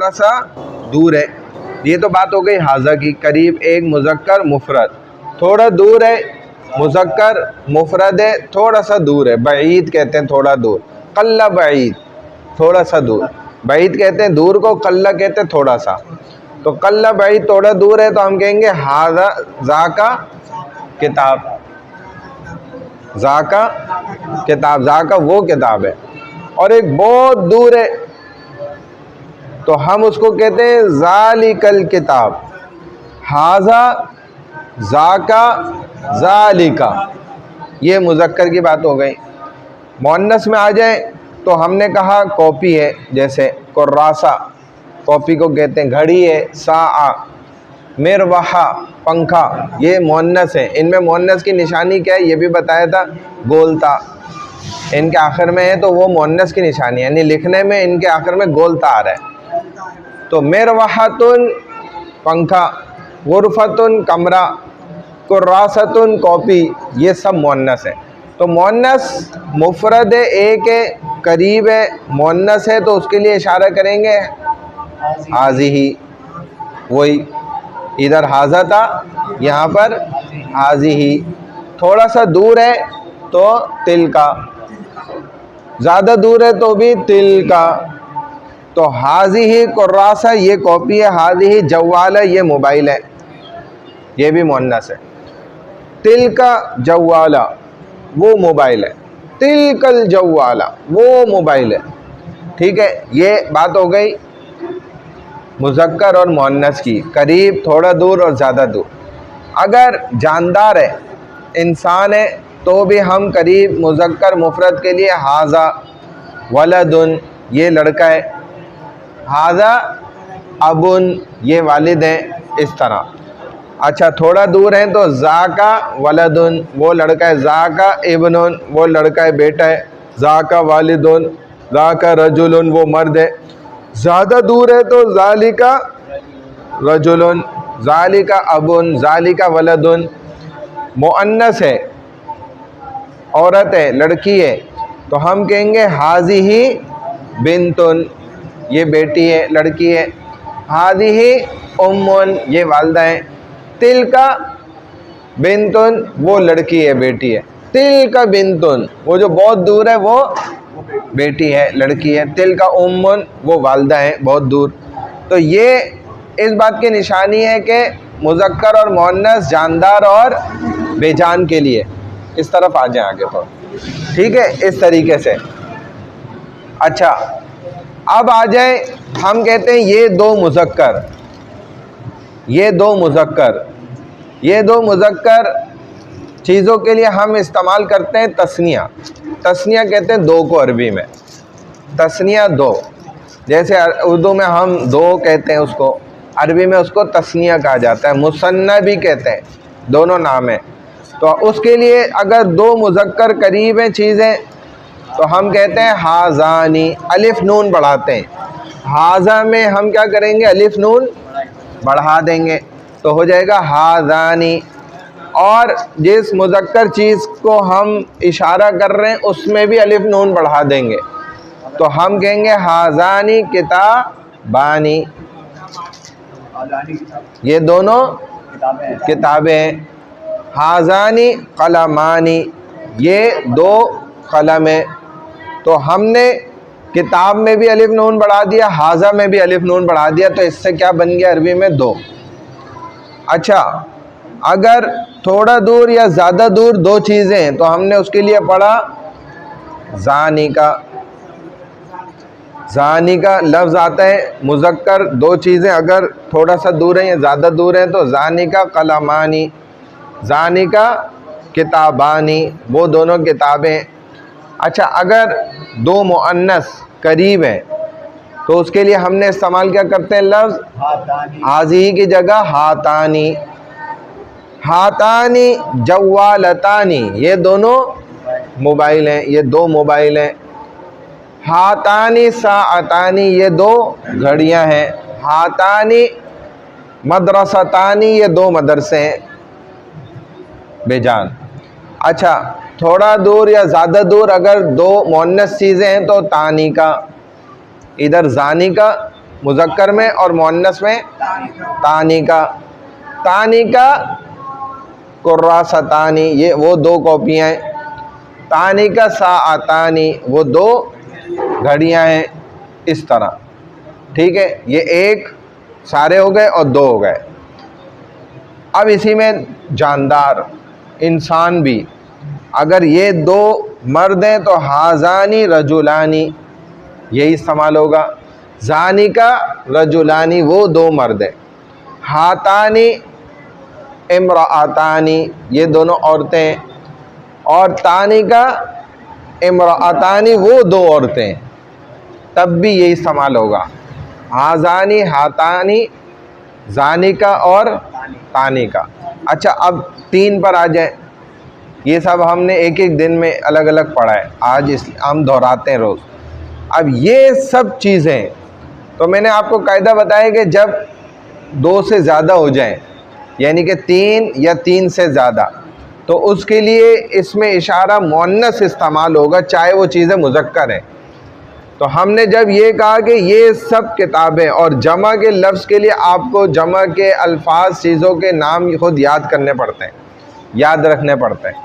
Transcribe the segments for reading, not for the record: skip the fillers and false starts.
थोड़ा सा दूर है। ये तो बात हो गई हाजा की, करीब एक मुज़क्कर मुफरद, थोड़ा दूर है मुज़क्कर मुफरद है, थोड़ा सा दूर है, बईद कहते हैं थोड़ा दूर, कल्ला बईद थोड़ा सा दूर, बईद कहते हैं दूर को, कल्ला कहते हैं थोड़ा सा। तो कल्ला बईद थोड़ा दूर है तो हम कहेंगे हाजा जाका किताब, जाका किताब, जाका वो किताब है। और एक बहुत दूर है तो हम उसको कहते हैं जालिकल किताब, हाजा जाका जालिका, ये मुज़क्कर की बात हो गई। मुअन्नस में आ जाए तो हमने कहा कॉपी है, जैसे कुर्रासा कॉपी को कहते हैं, घड़ी है साआ, मिरवाहा पंखा, ये मुअन्नस है। इनमें मुअन्नस की निशानी क्या है ये भी बताया था, गोलता इनके आखिर में है तो वो मुअन्नस की निशानी है, यानी लिखने में इनके आखिर में गोलता आ रहा है। तो मिरवाहतुन पंखा, गुरफतुन कमरा, कुर्रासतुन कॉपी, ये सब मुअन्नस है। तो मुअन्नस मुफरद है, एक है, करीब है, मुअन्नस है तो उसके लिए इशारा करेंगे हाज़िही, वही इधर हाजा था यहाँ पर हाज़िही। थोड़ा सा दूर है तो तिलका, ज़्यादा दूर है तो भी तिलका। तो हाज़िही कुर्रासा ये कॉपी है, हाज़िही जवाला ये मोबाइल है, ये भी मुअन्नस है। तिलका जवाला वो मोबाइल है, तिलकल जवाला वो मोबाइल है। ठीक है, ये बात हो गई मुज़क्कर और मुअन्नस की, करीब, थोड़ा दूर और ज़्यादा दूर। अगर जानदार है, इंसान है, तो भी हम करीब मुज़क्कर मुफरद के लिए हाजा वलदुन ये लड़का है, हाजा अबुन ये वालिद हैं, इस तरह। अच्छा, थोड़ा दूर है तो ज़ाका वलदुन वो लड़का है, ज़ाका इब्नुन वो लड़का है, बेटा है, ज़ाका वालिदुन, ज़ाका रजुलुन वो मर्द है। ज़्यादा दूर है तो ज़ालिका रजुलुन, ज़ालिका अबुन, ज़ालिका वलदुन। मुअन्नस है, औरत है, लड़की है, तो हम कहेंगे हाज़िही बिन्तुन ये बेटी है, लड़की है, हाज़िही उम्मुन ये वालिदा है, तिलका बिन्तुन वो लड़की है, बेटी है, तिलका बिन्तुन वो जो बहुत दूर है वो बेटी है, लड़की है, तिलका उम्मुन वो वालिदा है बहुत दूर। तो ये इस बात की निशानी है कि मुज़क्कर और मुअन्नस जानदार और बेजान के लिए। इस तरफ आ जाए आगे तो ठीक है, इस तरीके से। अच्छा, अब आ जाए, हम कहते हैं ये दो मुज़क्कर, ये दो मुज़क्कर, ये दो मुज़क्कर चीज़ों के लिए हम इस्तेमाल करते हैं तस्निया। तस्निया कहते हैं दो को अरबी में, तस्निया दो, जैसे उर्दू में हम दो कहते हैं उसको, अरबी में उसको तस्निया कहा जाता है, मुसन्ना भी कहते हैं, दोनों नाम है। तो उसके लिए अगर दो मुज़क्कर करीब हैं चीज़ें तो हम कहते हैं हाज़ानी, अलिफ नून बढ़ाते हैं, हाज़ा में हम क्या करेंगे अलिफ नून बढ़ा देंगे तो हो जाएगा हाज़ानी। और जिस मुज़क्कर चीज़ को हम इशारा कर रहे हैं उसमें भी अलिफ नून बढ़ा देंगे तो हम कहेंगे हाज़ानी किताबानी, ये दोनों किताबें। हाज़ानी कलमानी ये दो कलम है। तो हमने किताब में भी अलिफ नून बढ़ा दिया, हाज़ा में भी अलिफ नून बढ़ा दिया, तो इससे क्या बन गया अरबी में दो। अच्छा, अगर थोड़ा दूर या ज़्यादा दूर दो चीज़ें हैं तो हमने उसके लिए पढ़ा ज़ानी का, ज़ानी का लफ्ज़ आता है मुज़क्कर, दो चीज़ें अगर थोड़ा सा दूर हैं या ज़्यादा दूर हैं तो ज़ानी का कलमानी, ज़ानी का किताबानी वो दोनों किताबें। अच्छा, अगर दो मुअन्नस करीब हैं तो उसके लिए हमने इस्तेमाल क्या करते हैं लफ्ज़ हाज़िही की जगह हातानी, हातानी जवालतानी ये दोनों मोबाइल हैं, ये दो मोबाइल हैं। हातानी साअतानी ये दो घड़ियां हैं। हातानी मदरसतानी ये दो मदरसे हैं बेजान। अच्छा, थोड़ा दूर या ज़्यादा दूर अगर दो मुअन्नस चीज़ें हैं तो तानी का, इधर ज़ानी का मुज़क्कर में और मुअन्नस में तानिका। तानिका कुर्रासतानी, ये वो दो कॉपियाँ हैं। तानिका साआतानी, वो दो घड़ियाँ हैं। इस तरह, ठीक है। ये एक सारे हो गए और दो हो गए। अब इसी में जानदार इंसान भी, अगर ये दो मर्द हैं तो हाजानी रजुलानी, यही इस्तेमाल होगा। जानिका रजुलानी, वो दो मर्द हैं। हातानी इम्रातानी, ये दोनों औरतें हैं। और तानिका इम्रातानी, वो दो औरतें, तब भी यही इस्तेमाल होगा। हाजानी हातानी, जानिका और तानिका। अच्छा, अब तीन पर आ जाए। ये सब हमने एक एक दिन में अलग अलग पढ़ा है, आज इस हम दोहराते हैं रोज़। अब ये सब चीज़ें तो मैंने आपको कायदा बताया कि जब दो से ज़्यादा हो जाएं, यानी कि तीन या तीन से ज़्यादा, तो उसके लिए इसमें इशारा मुअन्नस इस्तेमाल होगा, चाहे वो चीज़ें मुज़क्कर हैं। तो हमने जब ये कहा कि ये सब किताबें, और जमा के लफ्ज़ के लिए आपको जमा के अल्फाज, चीज़ों के नाम खुद याद करने पड़ते हैं, याद रखने पड़ते हैं।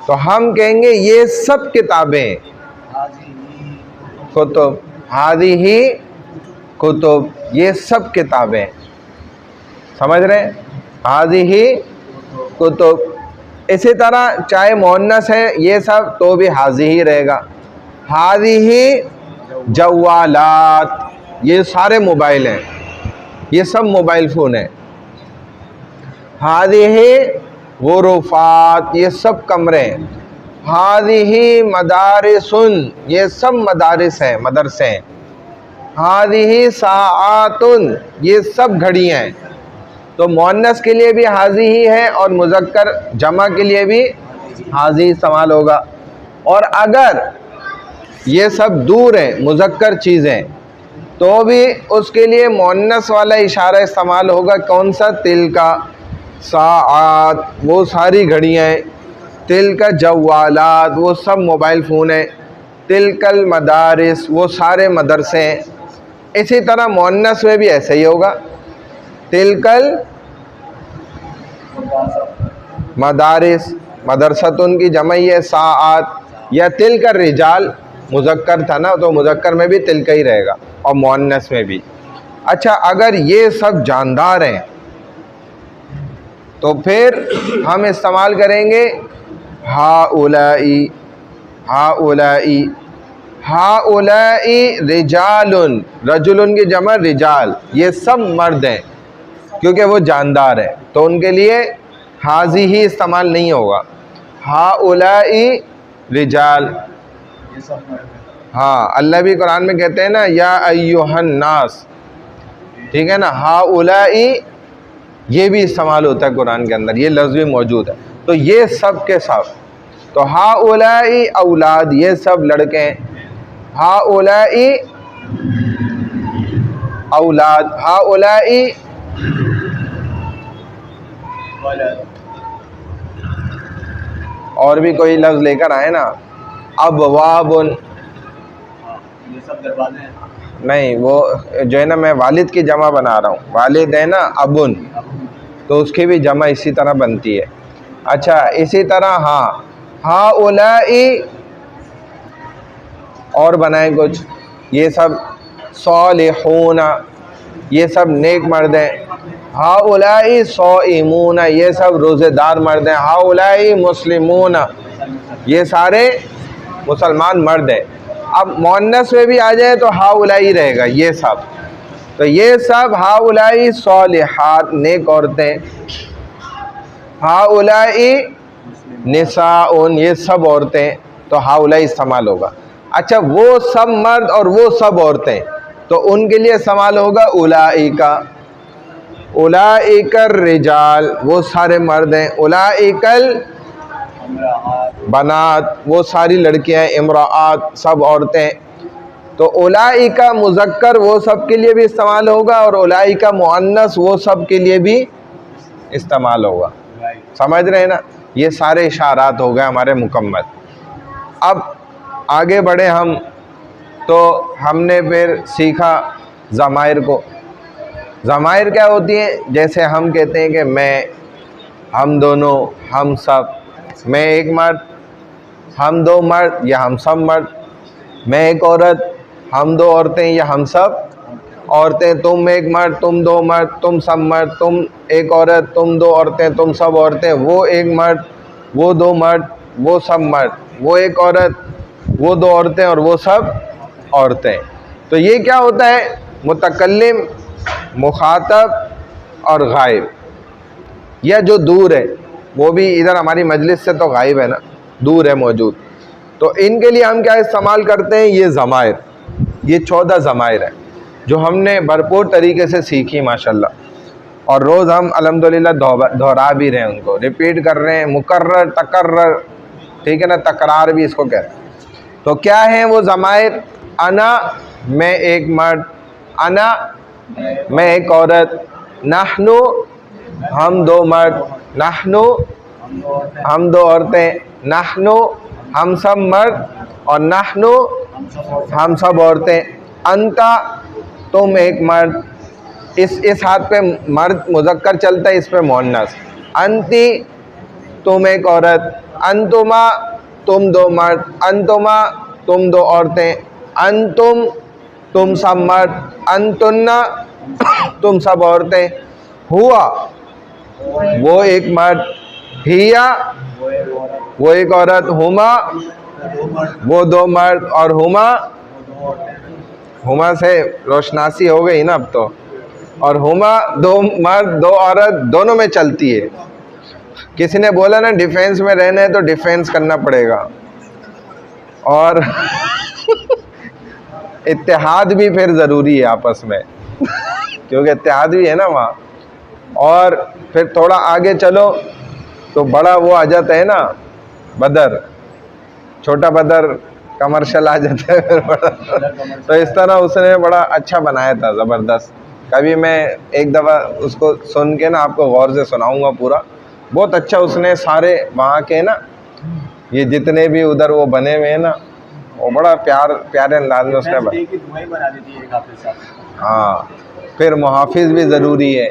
तो हम कहेंगे ये सब किताबें, कुतुब, हाज़िही कुतुब, ये सब किताबें, समझ रहे हैं, हाज़िही कुतुब। इसी तरह चाहे मुअन्नस है ये सब तो भी हाज़िही रहेगा। हाज़िही जवालात, ये सारे मोबाइल हैं, ये सब मोबाइल फ़ोन हैं। हाज़िही गुरुफ़ात, ये सब कमरे हैं। हाज़िही मदारिसुन, ये सब मदारिस हैं, मदरसे हैं। हाज़िही साआतुन, ये सब घड़ियाँ हैं। तो मुअन्नस के लिए भी हाज़िही है और मुज़क्कर जमा के लिए भी हाज़िही इस्तेमाल होगा। और अगर ये सब दूर हैं मुज़क्कर चीज़ें, तो भी उसके लिए मुअन्नस वाला इशारा इस्तेमाल होगा। कौन सा? तिल का साआत, वो सारी घड़ियाँ हैं। तिल का जवालात, वो सब मोबाइल फ़ोन हैं। तिलकल मदारिस, वो सारे मदरसे हैं। इसी तरह मुअन्नस में भी ऐसे ही होगा। तिलकल मदारिस, मदरसतुन की जमई है साआत। या तिलकर रिजाल, मुज़क्कर था ना, तो मुज़क्कर में भी तिलका ही रहेगा और मुअन्नस में भी। अच्छा, अगर ये सब जानदार हैं तो फिर हम इस्तेमाल करेंगे हाउलाई। हाउलाई, हाउलाई रिजालुन, रजुलुन की जमा रिजाल, ये सब मर्द हैं क्योंकि वो जानदार है, तो उनके लिए हाजी ही इस्तेमाल नहीं होगा। हाउलाई रिजाल, हाँ, अल्लाह भी कुरान में कहते हैं ना, या अय्युहन नास, ठीक है ना। हाउलाई ये भी इस्तेमाल होता है कुरान के अंदर, ये लफ्ज़ भी मौजूद है। तो ये सब के सब, तो हाउलाई औलाद, ये सब लड़के हैं। हाउलाई औलाद, हाउलाई और भी कोई लफ्ज़ लेकर आए ना, अबवाबुन, ये सब दरवाजे हैं। नहीं, वो जो है ना, मैं वालिद की जमा बना रहा हूँ, वालिद है ना, अबुन, तो उसकी भी जमा इसी तरह बनती है। अच्छा, इसी तरह हाँ, हाउलाई और बनाए कुछ, ये सब सालिहूना, ये सब नेक मर्द हैं। हाउलाई साइमूना, ये सब रोज़ेदार मर्द हैं। हाउलाई मुस्लिमूना, ये सारे मुसलमान मर्द हैं। अब मुअन्नस में भी आ जाए तो हाउलाई रहेगा, ये सब। तो ये सब हाउलाई सालिहात, नेक औरतें। हाउलाई निसाउन, ये सब औरतें, तो हाउलाई इस्तेमाल होगा। अच्छा, वो सब मर्द और वो सब औरतें, तो उनके लिए इस्तेमाल होगा उलाइका। उलाइकर रिजाल, वो सारे मर्द हैं। उलाइकल बनात, वो सारी लड़कियां। इमरात, सब औरतें। तो उलाइका मुज़क्कर वो सब के लिए भी इस्तेमाल होगा, और उलाइका मुअन्नस वो सब के लिए भी इस्तेमाल होगा। समझ रहे हैं ना। ये सारे इशारात हो गए हमारे मुकम्मल। अब आगे बढ़े हम, तो हमने फिर सीखा ज़माइर को। ज़माइर क्या होती हैं? जैसे हम कहते हैं कि मैं, हम दोनों, हम सब, मैं एक मर्द, हम दो मर्द या हम सब मर्द, मैं एक औरत, हम दो औरतें या हम सब औरतें, तुम एक मर्द, तुम दो मर्द, तुम सब मर्द, तुम एक औरत, तुम दो औरतें, तुम सब औरतें, वो एक मर्द, वो दो मर्द, वो सब मर्द, वो एक औरत, वो दो औरतें और वो सब औरतें। तो ये क्या होता है? मुतकल्लिम, मुखातब और गायब। या जो दूर है, वो भी इधर हमारी मजलिस से तो गायब है ना, दूर है मौजूद, तो इनके लिए हम क्या इस्तेमाल करते हैं? ये ज़माइर। ये 14 ज़माइर है जो हमने भरपूर तरीके से सीखी माशाल्लाह, और रोज़ हम अल्हम्दुलिल्लाह दोहरा भी रहे हैं, उनको रिपीट कर रहे हैं, मुकर्रर तकर्रर, ठीक है ना, तकरार भी इसको कहते हैं। तो क्या है वो ज़माइर? अना, मैं एक मर्द, अना, मैं एक औरत, नहनु, हम दो मर्द, नहनु, हम दो औरतें, नहनु, हम सब मर्द, और नहनु, हम सब औरतें, अंता, तुम एक मर्द, इस हाथ पे मर्द मुज़क्कर चलता है, इस पे मुअन्नस, अंती, तुम एक औरत, अंतुमा, तुम दो मर्द, अंतुमा, तुम दो औरतें, अंतुम, तुम सब मर्द, अंतुन्ना, तुम सब औरतें, हुआ, वो एक मर्द, हिया, वो एक औरत, हुमा, वो दो मर्द, और हुमा, हुमा से रोशनासी हो गई ना अब तो, और हुमा, दो मर्द दो औरत, दोनों में चलती है। किसी ने बोला ना डिफेंस में रहना है तो डिफेंस करना पड़ेगा, और इत्तेहाद भी फिर ज़रूरी है आपस में क्योंकि इत्तेहाद भी है ना वहाँ। और फिर थोड़ा आगे चलो तो बड़ा वो आ जाता है ना, बदर, छोटा बदर कमर्शियल आ जाता है फिर बड़ा तो इस तरह उसने बड़ा अच्छा बनाया था, ज़बरदस्त। कभी मैं एक दफ़ा उसको सुन के ना आपको गौर से सुनाऊंगा पूरा, बहुत अच्छा उसने सारे वहाँ के ना, ये जितने भी उधर वो बने हुए हैं ना, वो बड़ा प्यारे अंदाज में उसने बना दी। हाँ, फिर मुहाफिज भी ज़रूरी है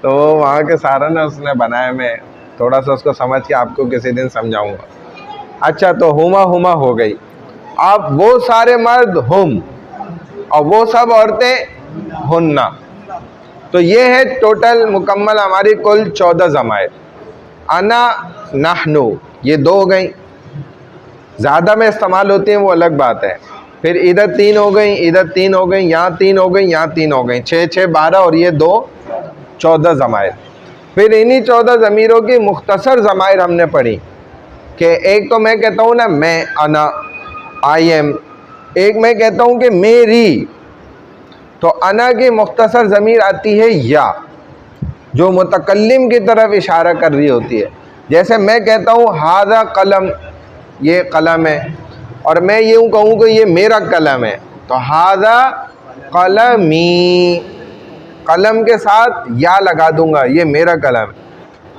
तो वो वहाँ के सारा ना उसने बनाया, मैं थोड़ा सा उसको समझ के आपको किसी दिन समझाऊंगा। अच्छा, तो हुमा हुमा हो गई। अब वो सारे मर्द हुम, और वो सब औरतें हुन्ना। तो ये है टोटल मुकम्मल हमारी कुल 14 ज़माइर। अना, नहनु, ये 2 हो गई, ज़्यादा में इस्तेमाल होती हैं वो अलग बात है। फिर इधर 3 हो गई, इधर 3 हो गई, यहाँ 3 हो गई, यहाँ 3 हो गई, 6 6 12, और ये 2 14 ज़माइर। फिर इन्हीं 14 ज़मीरों की मुख्तसर ज़माइर हमने पढ़ी कि एक तो मैं कहता हूँ ना मैं, अना, आई एम, एक मैं कहता हूँ कि मेरी। तो अना की मुख्तसर ज़मीर आती है या, जो मुतकल्लिम की तरफ इशारा कर रही होती है। जैसे मैं कहता हूँ हादा कलम, ये कलम है, और मैं यूँ कहूँ कि ये मेरा कलम है, तो हादा कलमी, कलम के साथ या लगा दूंगा, ये मेरा कलम है।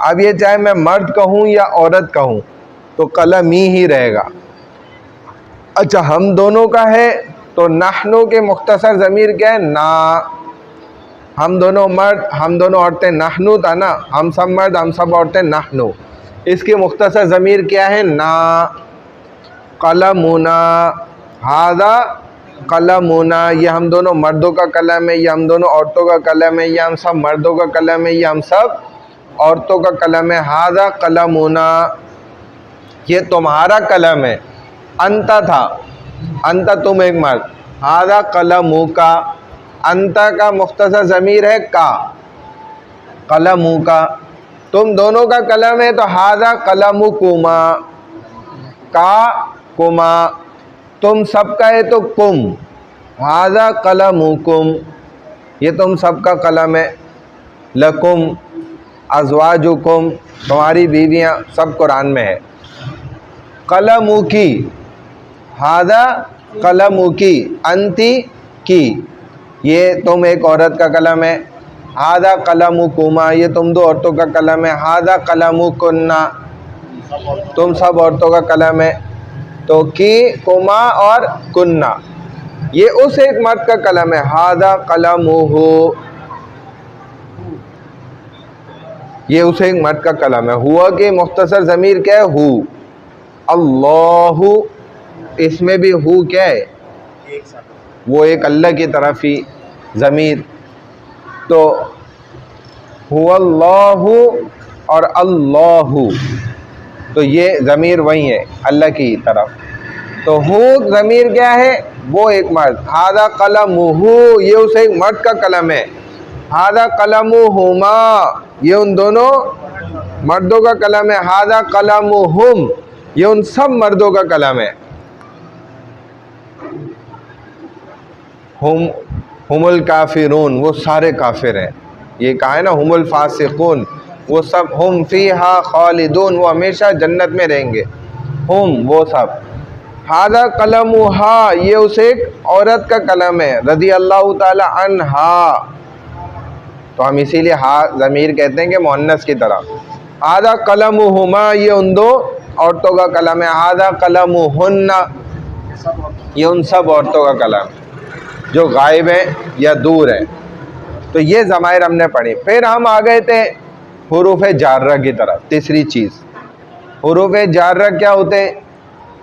अब ये चाहे मैं मर्द कहूँ या औरत कहूँ तो कलमी ही रहेगा। अच्छा, हम दोनों का है तो नहनु के मुख्तसर ज़मीर क्या है? ना, हम दोनों मर्द हम दोनों औरतें, नहनु था ना, हम सब मर्द हम सब औरतें, नहनु। इसकी मुख्तसर ज़मीर क्या है? ना। कलमुना, हादा कलमुना, ये हम दोनों मर्दों का कलम है, ये हम दोनों औरतों का कलम है, ये हम सब मर्दों का कलम है, ये हम सब औरतों का कलम है। हादा कलमुना, ये तुम्हारा कलम है। अंता था, अंता तुम एक मर्द, हादा कलमु का, अंता का मुख्तसर ज़मीर है का, कलमु का, तुम दोनों का कलम है तो हादा कलमु कुमा, का कुमा, तुम सबका है तो कुम, हादा कलमुकुम, ये तुम सबका कलम है। लकुम, अज़वाजुकुम, तुम्हारी बीवियाँ, सब कुरान में है। कलमुकी, हादा कलमुकी, अंती की, ये तुम एक औरत का कलम है। हादा कलमुकुमा, ये तुम 2 औरतों का कलम है। हादा कलमुकुन्ना, तुम सब औरतों का कलम है। तो की, कुमा और कुन्ना, ये उस एक मर्द का कलम है। हादा कलमुहु, ये उस एक मर्द का कलम है। हुआ के मुख्तसर ज़मीर क्या है? हु। अल्लाहु, इसमें भी हु क्या है? वो एक अल्लाह की तरफ ही ज़मीर। तो हुवल्लाहु और अल्लाहु, तो ये ज़मीर वही है अल्लाह की तरफ। तो हु ज़मीर क्या है? वो एक मर्द। हादा कलमुहु, ये उस एक मर्द का कलम है। हादा कलमुहुमा, ये उन दोनों मर्दों का कलम है। हादा कलमुहुम, ये उन सब मर्दों का कलम है। हुमुल काफिरून, वो सारे काफिर हैं। ये कहा है ना हुमुल फासिकून, वो सब। हुम फीहा खालिदून, वो हमेशा जन्नत में रहेंगे। हुम, वो सब। हादा कलमुहा, ये उस एक औरत का कलम है। रज़ी अल्लाह ताला अन्हा, तो हम इसीलिए हा ज़मीर कहते हैं कि मुअन्नस की तरह। हादा कलमुहुमा, ये उन दो औरतों का कलम है। हादा कलमुहुन्ना, ये उन सब औरतों का कलम है जो गायब हैं या दूर हैं। तो ये ज़मायर हमने पढ़ी। फिर हम आ गए थे हुरूफ जार्रा की तरफ। तीसरी चीज़, हुरूफ जार्रा क्या होते हैं?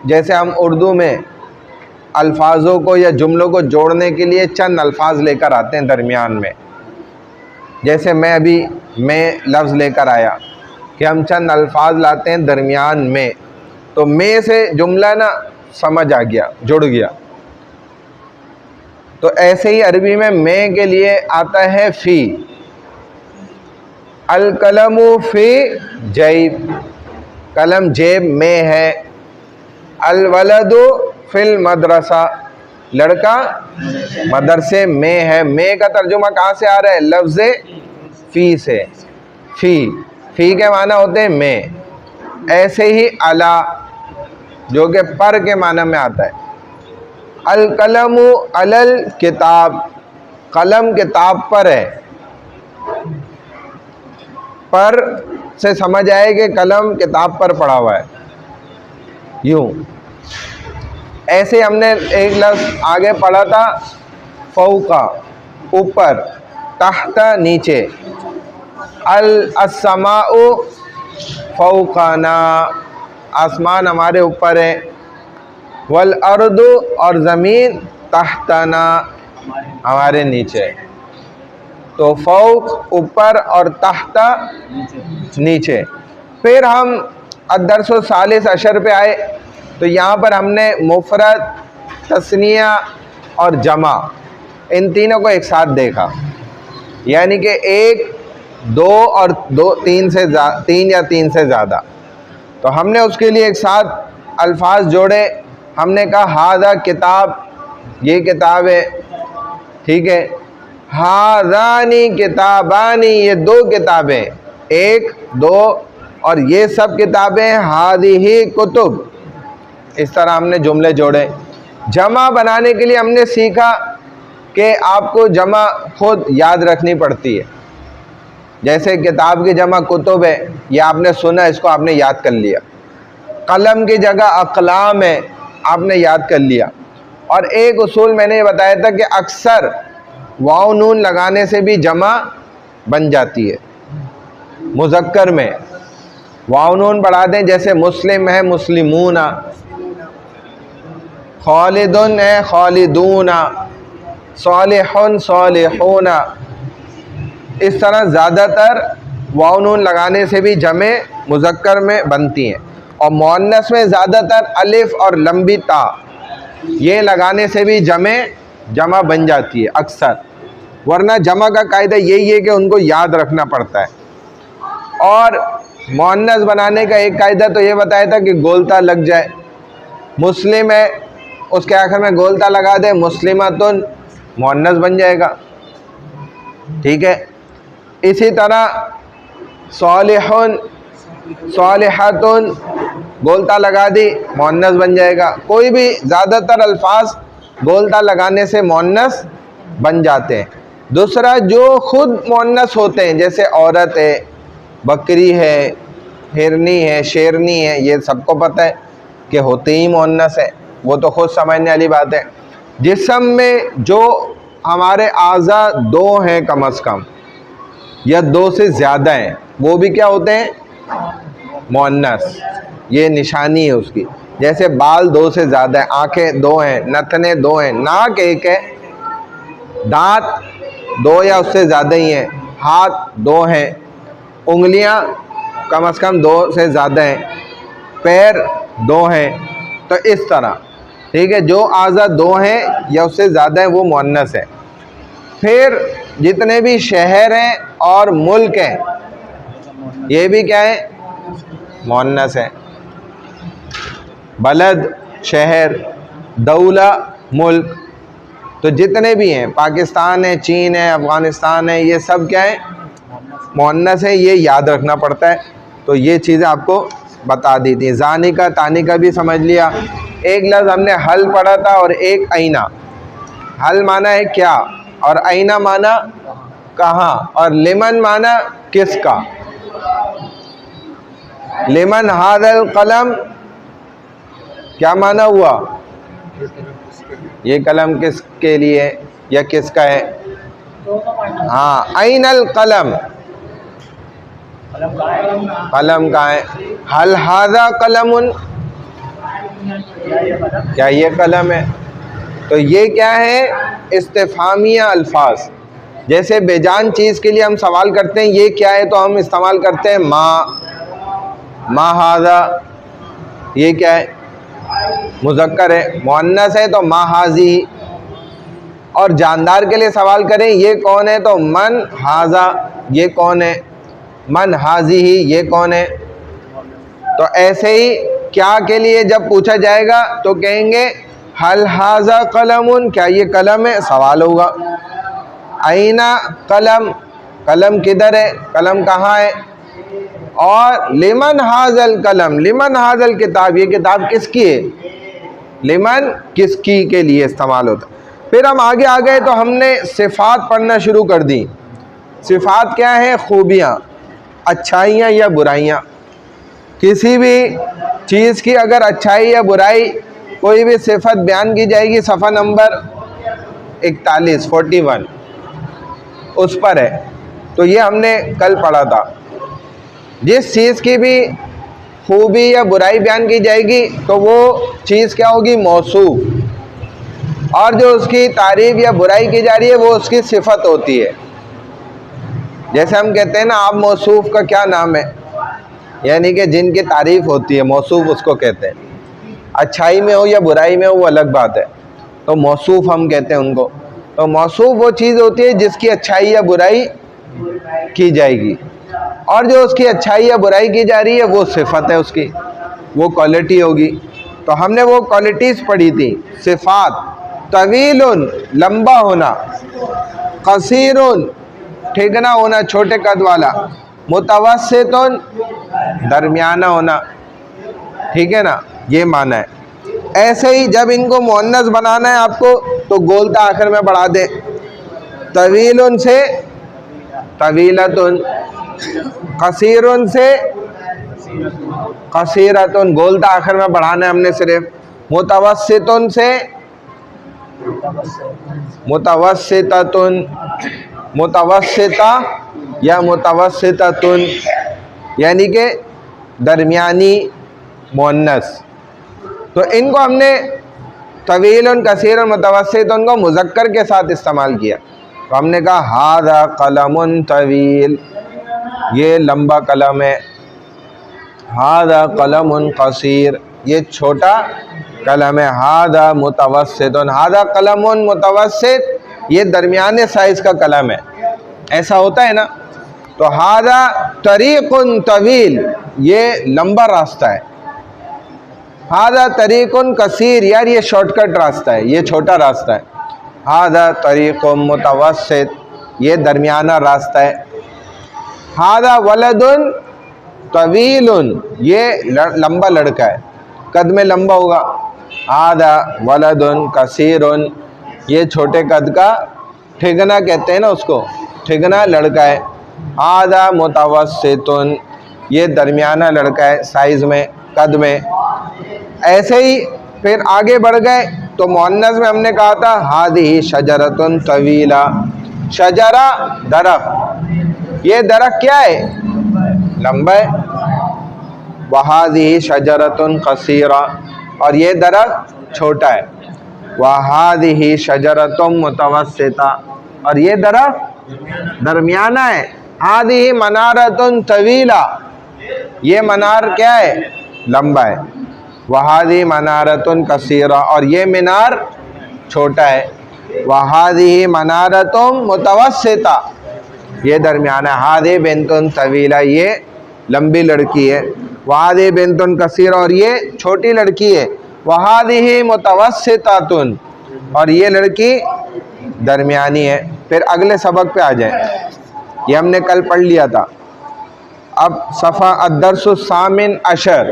जैसे हम उर्दू में अल्फाजों को या जुमलों को जोड़ने के लिए चंद अल्फाज लेकर आते हैं दरमियान में। जैसे मैं अभी मैं लफ्ज़ लेकर आया कि हम चंद अल्फाज लाते हैं दरमियान में, तो में से जुमला ना समझ आ गया, जुड़ गया। तो ऐसे ही अरबी में मैं के लिए आता है फ़ी। अल कलमु फ़ी जैब, कलम जेब में है। अल वलदु फ़िल मदरसा, लड़का मदरसे में है। में का तर्जुमा कहाँ से आ रहा है? लफ्ज़ फ़ी से। फ़ी के माना होते हैं में। ऐसे ही अला, जो कि पर के माना में आता है। अल कलमु अलल किताब, कलम किताब पर है। पर से समझ आए कि कलम किताब पर पड़ा हुआ है, यूं। ऐसे हमने एक लफ्ज़ आगे पढ़ा था, फ़ौका ऊपर, तहता नीचे। अल अस्समाउ फ़ौकाना, आसमान हमारे ऊपर है। वल अर्दु, और ज़मीन, तहतना, हमारे नीचे। तो फ़ौक ऊपर और तहता नीचे। फिर हम अदरसो सालिस अशर पे आए, तो यहाँ पर हमने मुफ़रद, तस्निया और जमा, इन तीनों को एक साथ देखा। यानी कि एक, दो और दो, तीन या तीन से ज़्यादा। तो हमने उसके लिए एक साथ अल्फाज जोड़े। हमने कहा हादा किताब, ये किताब है, ठीक है। हादानी किताबानी, ये दो किताबें, एक, दो, और ये सब किताबें। हादिही कुतुब, इस तरह हमने जुमले जोड़े। जमा बनाने के लिए हमने सीखा कि आपको जमा खुद याद रखनी पड़ती है। जैसे किताब की जमा कुतुब है, ये आपने सुना, इसको आपने याद कर लिया। कलम की जगह अक़लाम है, आपने याद कर लिया। और एक उसूल मैंने ये बताया था कि अक्सर वाव नून लगाने से भी जमा बन जाती है। मुज़क्कर में वाव नून बढ़ा दें, जैसे मुस्लिम है मुस्लिमूना, खालिदुन है खालिदूना, सालिहुन सालिहूना। इस तरह ज़्यादातर वाव नून लगाने से भी जमे मुज़क्कर में बनती हैं। और मुअन्नस में ज़्यादातर अलिफ और लंबी ता, ये लगाने से भी जमा बन जाती है अक्सर। वरना जमा का कायदा यही है कि उनको याद रखना पड़ता है। और मुअन्नस बनाने का एक कायदा तो ये बताया था कि गोलता लग जाए। मुस्लिम है, उसके आखिर में गोलता लगा दे, मुस्लिमातुन, मुअन्नस बन जाएगा, ठीक है। इसी तरह सालिहुन सालिहातुन, गोलता लगा दी, मुअन्नस बन जाएगा। कोई भी ज़्यादातर अल्फाज गोलता लगाने से मुअन्नस बन जाते हैं। दूसरा, जो खुद मुअन्नस होते हैं, जैसे औरत है, बकरी है, हिरनी है, शेरनी है, ये सबको पता है कि होते ही मुअन्नस है, वो तो खुद समझने वाली बात है। जिस्म में जो हमारे आज़ा दो हैं कम अज़ कम या दो से ज़्यादा हैं, वो भी क्या होते हैं? मुअन्नस। ये निशानी है उसकी। जैसे बाल दो से ज़्यादा है, आँखें दो हैं, नथने दो हैं, नाक एक है, दांत दो या उससे ज़्यादा ही हैं, हाथ दो हैं, उंगलियां कम से कम दो से ज़्यादा हैं, पैर दो हैं। तो इस तरह, ठीक है, जो आज़ा दो हैं या उससे ज़्यादा हैं वो मुअन्नस है। फिर जितने भी शहर हैं और मुल्क हैं, ये भी क्या है? मुअन्नस है। बलद शहर, दौला मुल्क, तो जितने भी हैं, पाकिस्तान है, चीन है, अफ़गानिस्तान है, ये सब क्या है? मुअन्नस है। ये याद रखना पड़ता है। तो ये चीज़ें आपको बता दी थी। ज़ानी का तानी का भी समझ लिया। एक लफ्ज़ हमने हल पढ़ा था और एक आईना। हल माना है क्या, और आईना माना कहाँ, और लिमन माना किसका। लिमन हादल कलम, क्या माना हुआ? ये कलम किसके लिए या किसका है? हाँ, आइनल कलम, कलम का है। हल हाजा कलमुन, क्या ये कलम है? तो ये क्या है? इस्तिफामिया अल्फाज। जैसे बेजान चीज़ के लिए हम सवाल करते हैं ये क्या है, तो हम इस्तेमाल करते हैं मा हाजा, ये क्या है? मुज़क्कर है। मुअन्नस है तो मा हाजी। और जानदार के लिए सवाल करें ये कौन है, तो मन हाजा, ये कौन है? मन हाजी ही, ये कौन है? तो ऐसे ही क्या के लिए जब पूछा जाएगा तो कहेंगे हल हाजा कलमुन, क्या ये कलम है? सवाल होगा। आईना कलम, कलम किधर है, कलम कहाँ है? और लिमन हाजल कलम, लिमन हाजल किताब, ये किताब किसकी है? लिमन किसकी के लिए इस्तेमाल होता। फिर हम आगे आ गए तो हमने सिफ़ात पढ़ना शुरू कर दी। सिफ़ात क्या है? खूबियाँ, अच्छाइयाँ या बुराइयाँ। किसी भी चीज़ की अगर अच्छाई या बुराई, कोई भी सिफत बयान की जाएगी, सफ़ा नंबर 41 उस पर है। तो ये हमने कल पढ़ा था। जिस चीज़ की भी खूबी या बुराई बयान की जाएगी तो वो चीज़ क्या होगी? मौसूफ। और जो उसकी तारीफ़ या बुराई की जा रही है वो उसकी सिफत होती है। जैसे हम कहते हैं ना, आप मौसूफ का क्या नाम है, यानी कि जिनकी तारीफ़ होती है, मौसूफ उसको कहते हैं। अच्छाई में हो या बुराई में हो वो अलग बात है, तो मौसूफ हम कहते हैं उनको। तो मौसूफ वो चीज़ होती है जिसकी अच्छाई या बुराई की जाएगी, और जो उसकी अच्छाई या बुराई की जा रही है वो सिफत है उसकी, वो क्वालिटी होगी। तो हमने वो क्वालिटीज़ पढ़ी थी। सिफात, तवीलुन लंबा होना, कसीरुन ठिगना होना, छोटे कद वाला, मुतवस्सितुन दरमियाना होना, ठीक है ना, ये माना है। ऐसे ही जब इनको मुअन्नस बनाना है आपको तो गोलता आखिर में बढ़ा दे। तवीलुन से तवीलतुन, कसीरुन से कसीरतुन, गोलता आखिर में बढ़ाना है हमने सिर्फ। मुतवस्सितुन से मुतवस्सिततुन, मुतवस्सिता या मुतवस्सिततुन, यानी कि दरमियानी मुअन्नस। तो इनको हमने तवीलन, कसीरन, मुतवस्सितुन को मुज़क्कर के साथ इस्तेमाल किया। तो हमने कहा हादा कलमुन तवील, ये लंबा कलम है। हादा कलमुन कसीर, ये छोटा कलम है। हादा मुतवस्सितुन, हादा कलमुन मुतवस्सित, ये दरमियाने साइज़ का कलम है। ऐसा होता है ना। तो हादा तरीक़ुन तवील, ये लंबा रास्ता है। हादा तरीक़ुन कसीर, यार ये शॉर्टकट रास्ता है, ये छोटा रास्ता है। हादा तरीक़ुन मुतवस्सित, ये दरमियाना रास्ता है। हादा वलदुन तवीलुन, ये लंबा लड़का है, कद में लंबा होगा। हादा वलदुन कसीरुन, ये छोटे कद का, ठिगना कहते हैं ना उसको, ठिगना लड़का है। हादा मुतवस्सितुन, ये दरमियाना लड़का है साइज़ में, कद में। ऐसे ही फिर आगे बढ़ गए तो मुअन्नस में हमने कहा था हादिही शजरतुन तवीला, शजरा दरख्त, ये दरख्त क्या है, लंबा है। वहादिही शजरतुन कसीरा, और ये दरख्त छोटा है। वहादिही शजरतुन मुतवस्सिता, और ये दरख्त दरमियाना है। हादिही मनारतुन तवीला, ये मनार क्या है, लंबा है। वहादी मनारतुन कसीरा, और ये मीनार छोटा है। वहादी मनारतुन मुतवस्सिता, ये दरमियाना है। हादी बिन्तुन तवीला, ये लंबी लड़की है। वहादी बिन्तुन कसीरा, और ये छोटी लड़की है। वहादी मुतवस्सितातुन, और ये लड़की दरमियानी है। फिर अगले सबक पे आ जाए, ये हमने कल पढ़ लिया था। अब सफ़ा अद्दर्सुस्सामिन अशर,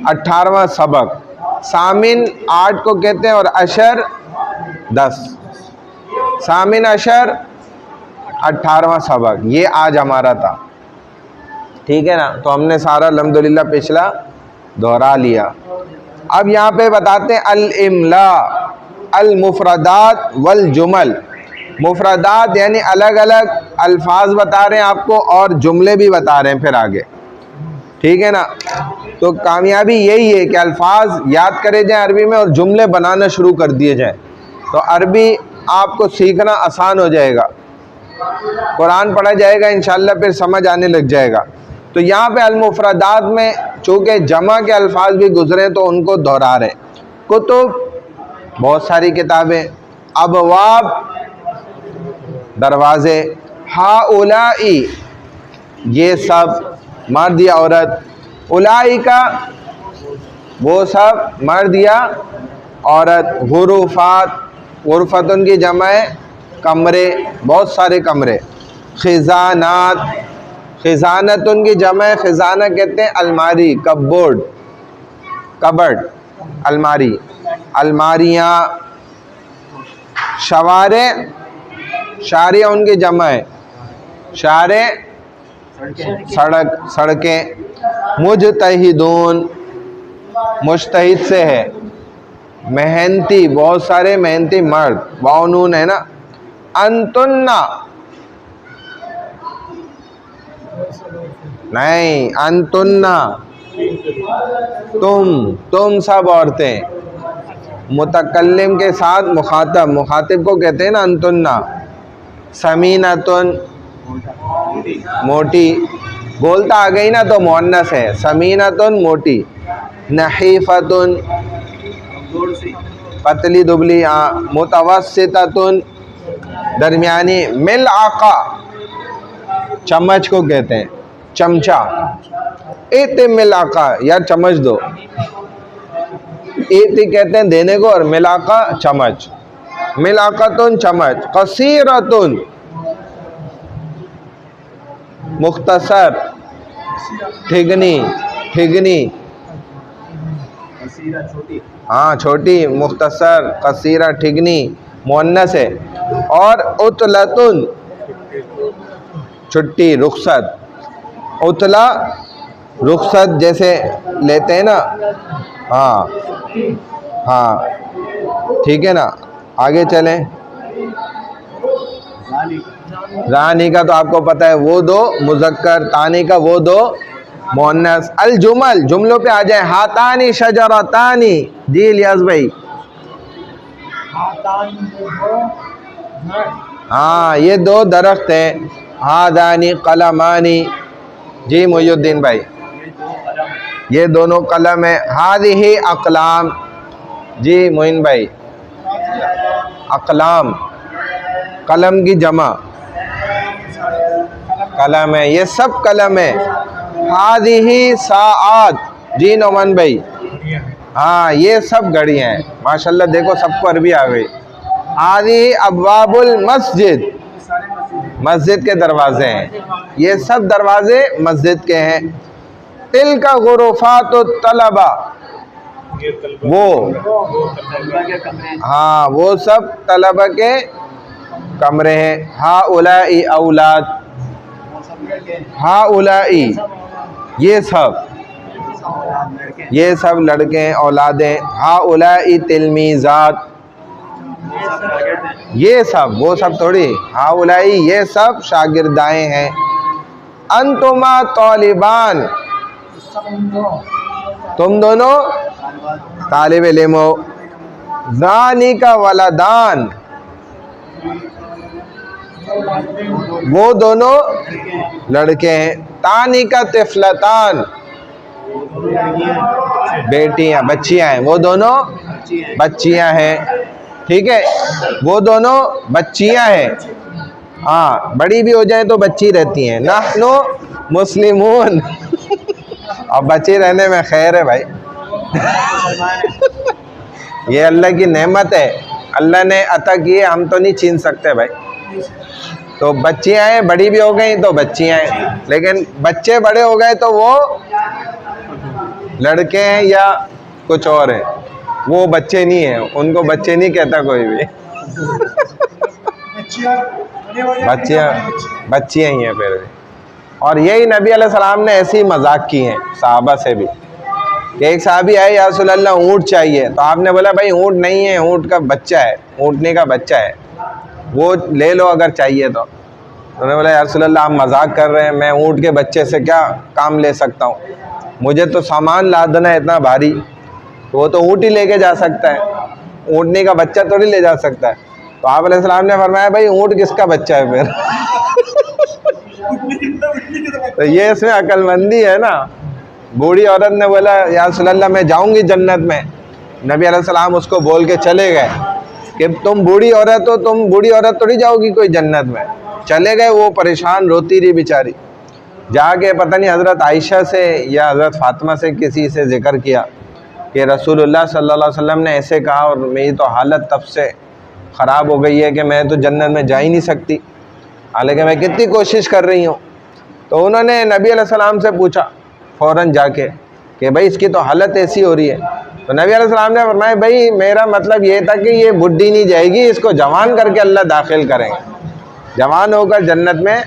18वां सबक। सामिन 8 को कहते हैं और अशर 10। सामिन अशर 18वां सबक, ये आज हमारा था, ठीक है ना। तो हमने सारा अल्हम्दुलिल्लाह पिछला दोहरा लिया। अब यहाँ पे बताते हैं अल इमला, अल मुफरदात वल जुमल। मुफरदात यानी अलग अलग अल्फाज बता रहे हैं आपको, और जुमले भी बता रहे हैं फिर आगे, ठीक है ना। तो कामयाबी यही है कि अल्फाज याद करे जाएं अरबी में और जुमले बनाना शुरू कर दिए जाएं, तो अरबी आपको सीखना आसान हो जाएगा। कुरान पढ़ा जाएगा इंशाअल्लाह, फिर समझ आने लग जाएगा। तो यहाँ पे अल-मुफरदात में चूँकि जमा के अल्फाज भी गुजरे तो उनको दोहरा रहे। कुतुब बहुत सारी किताबें, अबवाब दरवाज़े, हाउलाई ये सब मर्द या औरत, उलाई का वो सब मर्द या औरत, गुरुफात, गुरफतुन की जमा है कमरे, बहुत सारे कमरे। खिजानात, खिजानतुन की जमा है, खिजाना कहते हैं अलमारी, कपबोर्ड, कबर्ड, अलमारी, अलमारियाँ। शवारे, शारिया उनकी जमा है, शारे सड़क, सड़कें। मुजतहिदून, मुजतहिद से है, मेहनती, बहुत सारे मेहनती मर्द, वाउनून है ना। अंतुन्ना नहीं, अंतुन्ना तुम सब औरतें। मुतकल्लिम के साथ मुखातब, मुखातिब को कहते हैं ना अंतुन्ना। समीनतुन मोटी, बोलता आ गई ना तो मुअन्नस है, समीनतुन मोटी। नहीफतुन पतली दुबली, मुतवस्सिततुन दरमियानी। मिल आका चम्मच को कहते हैं, चमचा। इत मिल आका, यार चम्मच दो। इति कहते हैं देने को, और मिलाका चम्मच। मिलाकतुन चम्मच। कसीरतुन मुख्तसर, ठिगनी, ठिगनी हाँ छोटी, मुख्तसर, कसीरा, ठिगनी मुअन्नस है। और उतलतुन छुट्टी, रुखसत। उतला रुखसत जैसे लेते हैं ना, हाँ हाँ ठीक है ना। आगे चलें। रानी का तो आपको पता है, वो दो मुज़क्कर, तानी का वो दो मुअन्नस। अल जुमल, जुमलों पे आ जाए। हातानी शजरतानी, जी इलियास भाई। हाँ ये दो दरख्त हैं। हादानी कलमानी, जी मुहिउद्दीन भाई, ये दोनों कलम है। हादिही अकलाम, जी मोइन भाई। अकलाम कलम की जमा, कलम है, ये सब कलम है। हादिही साआत, जी नोमान भाई। हाँ ये सब घड़ियाँ हैं माशाल्लाह, देखो सबको अरबी आ गई। हादिही अब्वाबुल मस्जिद, मस्जिद के दरवाजे हैं, ये सब दरवाजे मस्जिद के हैं। तिल का गुरुफातुत तलबा, वो हाँ वो सब तलबा के कमरे हैं। हाउलाई औलाद, हाउलाई ये सब लड़के हैं, औलादें। हाउलाई तिलमीज़ात, ये सब, वो सब थोड़ी, हाँ उलाई ये सब शागिर्दाएं हैं। अंतुमा तालिबान, तुम दोनों तालिब इल्म हो। ज़ानी का वलदान, वो दोनों लड़के हैं। तानी का तिफलतान, बेटियां बच्चियां हैं, वो दोनों बच्चियां हैं। ठीक है, वो दोनों बच्चियां हैं। हाँ, बड़ी भी हो जाए तो बच्ची रहती हैं। नहनु मुस्लिमून और बच्चे रहने में खैर है भाई। ये अल्लाह की नेमत है, अल्लाह ने अता की है, हम तो नहीं छीन सकते भाई। तो बच्चियां हैं, बड़ी भी हो गई तो बच्चियां हैं, लेकिन बच्चे बड़े हो गए तो वो लड़के हैं या कुछ और है, वो बच्चे नहीं है, उनको बच्चे नहीं कहता कोई भी। बच्चियां ही हैं फिर भी। और यही नबी अलैहिस्सलाम ने ऐसी मजाक की हैं सहाबा से भी कि एक साहबी आए, या रसूल अल्लाह ऊँट चाहिए, तो आपने बोला भाई ऊँट नहीं है, ऊँट का बच्चा है, ऊँटने का बच्चा है, वो ले लो अगर चाहिए तो। उन्होंने बोला या रसूल अल्लाह आप मजाक कर रहे हैं, मैं ऊँट के बच्चे से क्या काम ले सकता हूँ, मुझे तो सामान लादना है इतना भारी, तो वो तो ऊँट ही लेके जा सकता है, ऊँटने का बच्चा थोड़ी ले जा सकता है। तो आप अलैहिस्सलाम ने फरमाया भाई ऊँट किसका बच्चा है फिर। तो ये इसमें अक्लमंदी है ना। बूढ़ी औरत ने बोला या रसूल अल्लाह मैं जाऊंगी जन्नत में, नबी अलैहिस्सलाम उसको बोल के चले गए कि तुम बूढ़ी औरत हो, तुम बूढ़ी औरत थोड़ी जाओगी कोई जन्नत में। चले गए, वो परेशान रोती रही बेचारी, जाके पता नहीं हज़रत आयशा से या हज़रत फातिमा से किसी से जिक्र किया कि रसूलुल्लाह सल्लल्लाहु अलैहि वसल्लम ने ऐसे कहा और मेरी तो हालत तब से ख़राब हो गई है कि मैं तो जन्नत में जा ही नहीं सकती, हालांकि मैं कितनी कोशिश कर रही हूँ। तो उन्होंने नबी अलैहिस्सलाम से पूछा फ़ौरन जाके कि भाई इसकी तो हालत ऐसी हो रही है। तो नबी अलैहिस्सलाम ने फरमाया भाई मेरा मतलब ये था कि ये बुढ़ी नहीं जाएगी, इसको जवान करके अल्लाह दाखिल करेंगे, जवान होकर जन्नत में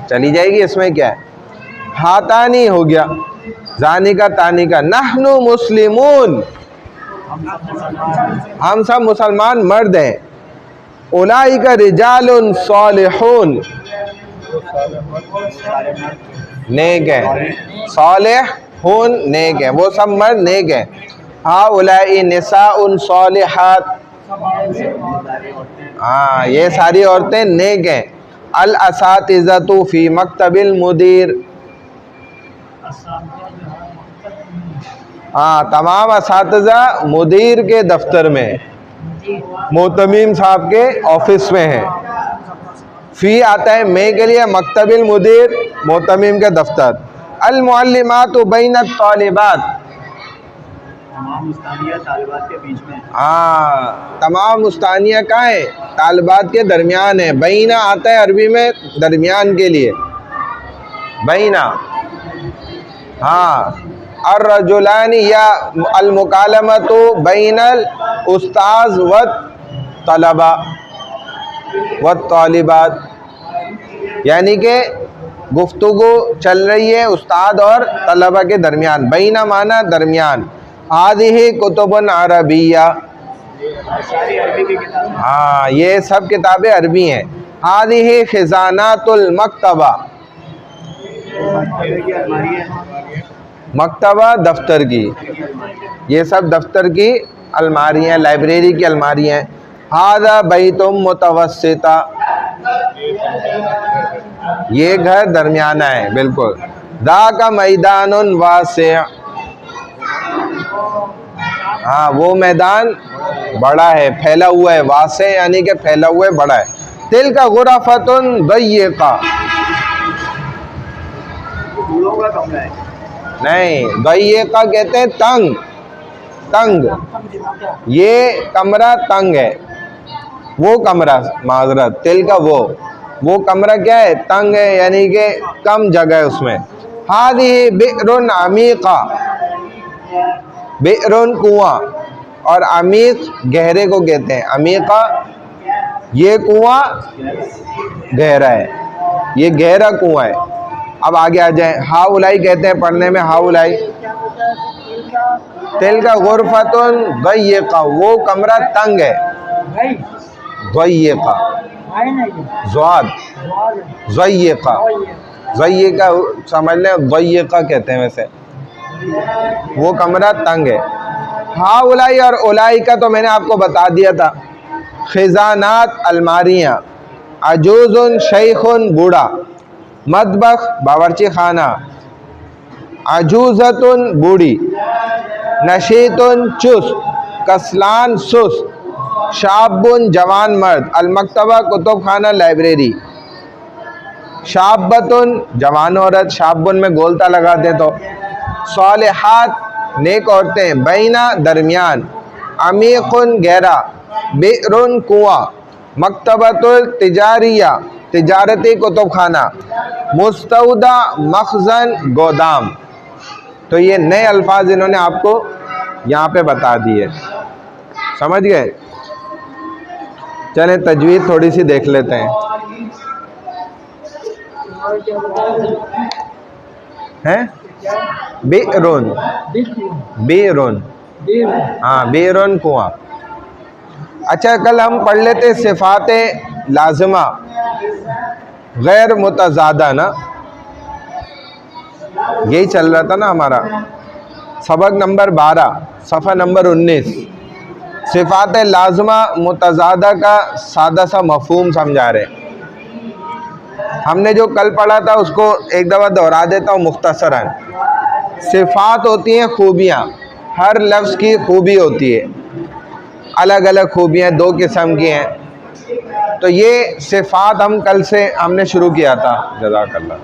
चली जाएगी, इसमें क्या है। हातानी हो गया, जानी का तानी का। नहनु मुस्लिमून, हम सब मुसलमान मर्द हैं। उलाइका रिजालुन सालिहून, नेक है, सालिहून नेक है, वो सब मर्द नेक है। हाउलाई निसाउन सालिहात, हाँ ये सारी औरतें नेक हैं। अल असातिज़तु फी मक्तबिल मुदीर, हाँ तमाम असातिज़ा मुदीर के दफ्तर में, मोहतमीम साहब के ऑफिस में है। फ़ी आता है मैं के लिए, मक्तबिल मुदीर मोहतमीम के दफ्तर। अल मुअल्लिमातु बैन तालिबात, तमाम मुस्तानिया तालिबात के बीच में, हाँ तमाम मुस्तानिया कहाँ है, तालिबात के दरमियान है। बैना आता है अरबी में दरमियान के लिए, बैना। हाँ अर्रजुलानी या अल मुकालमतु बैनल उस्ताज व तलबा व तालिबात, यानी कि गुफ्तगू चल रही है उस्ताद और तलबा के दरमियान। बैना माना दरमियान। हादिही कुतुबुन अरबिया, हाँ ये सब किताबें अरबी हैं। हादिही खिजानातुल मक्तबा, मक्तबा दफ्तर की, ये सब दफ्तर की अलमारियाँ, लाइब्रेरी की अलमारियाँ। हादा बैतुम मुतवस्सिता, ये घर दरमियाना है बिल्कुल। दा का मैदानुन वासे, हाँ वो मैदान बड़ा है, फैला हुआ है। वासे यानी कि फैला हुआ है, बड़ा है। तिल का गुरफतुन दय्यका, नहीं दय्यका कहते हैं तंग, तंग, ये कमरा तंग है, वो कमरा माजरत तिल का वो कमरा क्या है, तंग है, यानी कि कम जगह है उसमें। हादिही बिरुन अमीका, बिरुन कुआं, और अमीक गहरे को कहते हैं। अमीका ये कुआं गहरा है, ये गहरा कुआं है। अब आगे आ जाए। हाउलाई कहते हैं पढ़ने में, हाउलाई तिल का गुरफतुन दय्यका, वो कमरा तंग है। ज़य्यक़ा, ज़्वाद, ज़य्यक़ा, ज़य्यक़ा समझ लें, ज़य्यक़ा कहते हैं वैसे, वो कमरा तंग है। हाँ उलाई और उलाई का तो मैंने आपको बता दिया था। खिजानात अलमारियाँ, अजूज़ुन शैख़ुन बूढ़ा, मतबख बावर्ची खाना, अजूज़तुन बूढ़ी, नशीतुन चुस्त, कसलान सुस्त, शाबुन जवान मर्द, अलमकतबा कुतुब खाना लाइब्रेरी, शाबतुन जवान औरत, शाबुन में गोलता लगाते तो, सालिहात नेक औरतें, बैना दरमियान, अमीकुन गहरा, बिरुन कुआं, मकतबतुल तिजारिया तिजारती कुतुब खाना, मुस्तौदा मखजन गोदाम। तो ये नए अल्फाज इन्होंने आपको यहाँ पे बता दिए, समझ गए। चलें तजवीज़ थोड़ी सी देख लेते हैं। हैं बिरुन, बिरुन, हाँ बिरुन कुआं। अच्छा कल हम पढ़ लेते सिफ़ाते लाज़िमा गैर मुतज़ादा ना, यही चल रहा था ना हमारा सबक नंबर 12 सफ़ा नंबर 19। सिफ़ात लाज़िमा मुतज़ादा का सादा सा मफ़हूम समझा रहे। हमने जो कल पढ़ा था उसको एक दफ़ा दोहरा देता हूँ मुख्तसरन। सिफ़ात होती हैं खूबियाँ, हर लफ्ज़ की खूबी होती है, अलग अलग खूबियाँ दो किस्म की हैं। तो ये सिफ़ात हम कल से हमने शुरू किया था। जज़ाकल्लाह।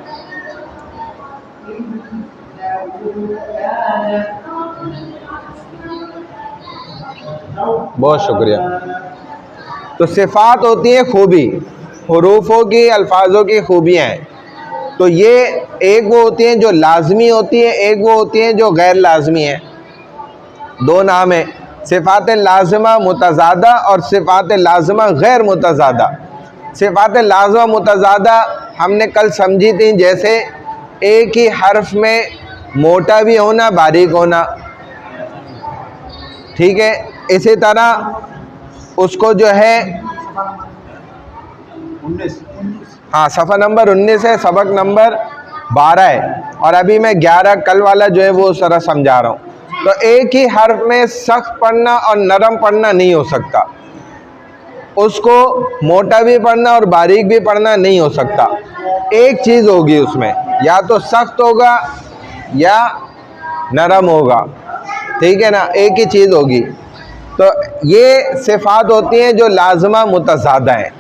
बहुत शुक्रिया। तो सिफ़ात होती है खूबी, हुरूफ़ों की, अल्फाजों की खूबियाँ हैं। तो ये एक वो होती हैं जो लाजमी होती है, एक वो होती हैं जो गैर लाजमी है। दो नाम है, सिफ़ात लाज़िमा मुतज़ादा और सिफ़ात लाज़िमा गैर मुतज़ादा। सिफ़ात लाज़िमा मुतज़ादा हमने कल समझी थी, जैसे एक ही हर्फ में मोटा भी होना, बारीक होना, ठीक है। इसी तरह उसको जो है 19, हाँ सफ़ा नंबर 19 है, सबक नंबर 12 है, और अभी मैं 11 कल वाला जो है वो सारा समझा रहा हूँ। तो एक ही हर्फ में सख्त पढ़ना और नरम पढ़ना नहीं हो सकता, उसको मोटा भी पढ़ना और बारीक भी पढ़ना नहीं हो सकता। एक चीज़ होगी उसमें, या तो सख्त होगा या नरम होगा, ठीक है ना, एक ही चीज़ होगी। तो ये सिफ़ात होती हैं जो लाज़िमा मुतज़ादा हैं,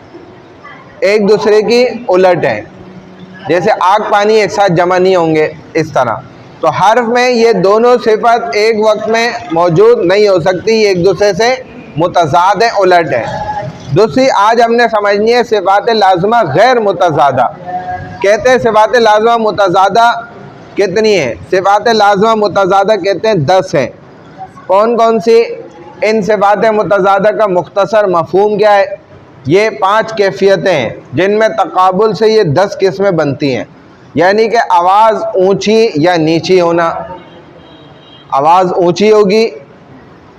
एक दूसरे की उलट हैं। जैसे आग पानी एक साथ जमा नहीं होंगे, इस तरह। तो हर्फ में ये दोनों सिफत एक वक्त में मौजूद नहीं हो सकती, ये एक दूसरे से मुतज़ाद है, उलट है। दूसरी आज हमने समझनी है सिफ़ात लाज़िमा गैर मुतज़ादा। कहते हैं सिफ़ात लाज़िमा मुतज़ादा कितनी है? सिफ़ात लाज़िमा मुतज़ादा कहते हैं 10 हैं। कौन कौन सी? इन सिफ़ात मुतज़ादा का मुख्तसर मफ़हूम क्या है? ये 5 कैफियतें हैं जिनमें तक़ाबुल से ये 10 किस्में बनती हैं। यानी कि आवाज़ ऊंची या नीची होना, आवाज़ ऊंची होगी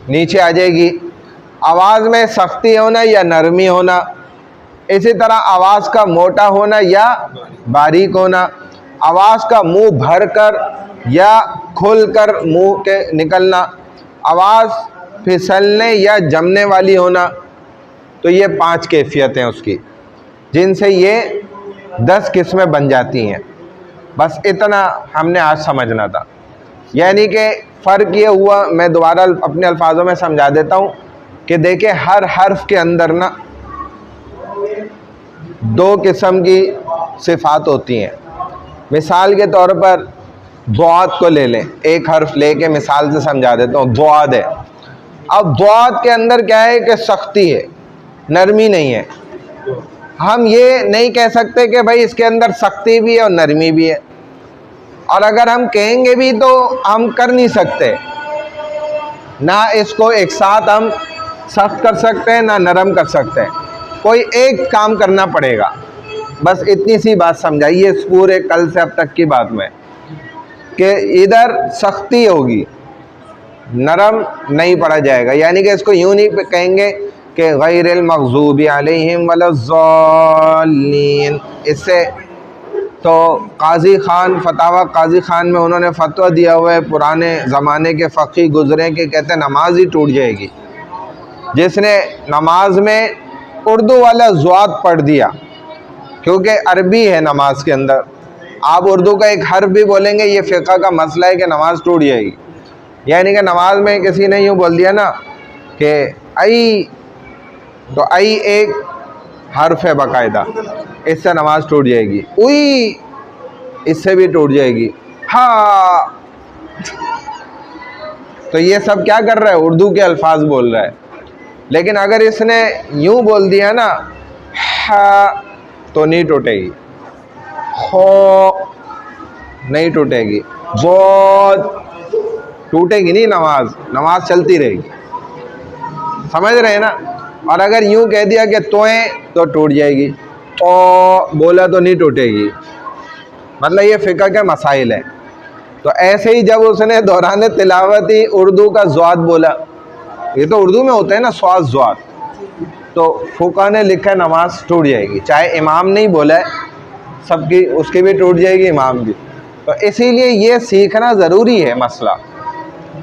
नीचे आ जाएगी, आवाज़ में सख्ती होना या नरमी होना, इसी तरह आवाज़ का मोटा होना या बारीक होना, आवाज़ का मुंह भर कर या खुल कर मुंह के निकलना, आवाज़ फिसलने या जमने वाली होना। तो ये 5 कैफियतें उसकी, जिनसे ये 10 किस्में बन जाती हैं। बस इतना हमने आज समझना था। यानी कि फ़र्क ये हुआ, मैं दोबारा अपने अल्फाजों में समझा देता हूँ कि देखिए हर हर्फ के अंदर ना 2 किस्म की सिफ़ात होती हैं। मिसाल के तौर पर ज़ुआद को ले लें, एक हर्फ लेके मिसाल से समझा देता हूँ। ज़ुआद है, अब ज़ुआद के अंदर क्या है कि सख्ती है, नरमी नहीं है। हम ये नहीं कह सकते कि भाई इसके अंदर सख्ती भी है और नरमी भी है, और अगर हम कहेंगे भी तो हम कर नहीं सकते ना, इसको एक साथ हम सख्त कर सकते हैं ना नरम कर सकते हैं, कोई एक काम करना पड़ेगा। बस इतनी सी बात समझाइए इस पूरे कल से अब तक की बात में, कि इधर सख्ती होगी, नरम नहीं पड़ा जाएगा। यानी कि इसको यूँ नहीं कहेंगे कि गैरिल मग़ज़ूबि अलैहिम वलज़्ज़ाल्लीन। इससे तो काजी ख़ान, फतावा काजी ख़ान में उन्होंने फतवा दिया हुआ है, पुराने ज़माने के फ़क़ीह गुज़रे के, कहते हैं नमाज ही टूट जाएगी जिसने नमाज में उर्दू वाला ज़्वाद पढ़ दिया, क्योंकि अरबी है नमाज के अंदर। आप उर्दू का एक हर्फ भी बोलेंगे, ये फ़िक़्ह का मसला है कि नमाज टूट जाएगी। यानी कि नमाज में किसी ने यूँ बोल दिया ना कि आई, तो आई एक हर्फ है बाकायदा, इससे नमाज टूट जाएगी। उई, इससे भी टूट जाएगी। हाँ, तो ये सब क्या कर रहा है, उर्दू के अल्फाज बोल रहा है। लेकिन अगर इसने यूँ बोल दिया ना हाँ, तो नहीं टूटेगी। हो नहीं टूटेगी, बहुत टूटेगी नहीं नमाज, नमाज चलती रहेगी। समझ रहे हैं ना। और अगर यूँ कह दिया कि तोएं, तो टूट जाएगी। तो बोला तो नहीं टूटेगी। मतलब ये फ़िक़्ह के मसाइल हैं। तो ऐसे ही जब उसने दौरान तिलावती उर्दू का ज़्वाद बोला, ये तो उर्दू में होता है ना स्वाद ज़्वाद, तो फ़ुक़हा ने लिखा है नमाज टूट जाएगी। चाहे इमाम नहीं बोला है, सबकी उसकी भी टूट जाएगी, इमाम की। तो इसीलिए ये सीखना ज़रूरी है मसला,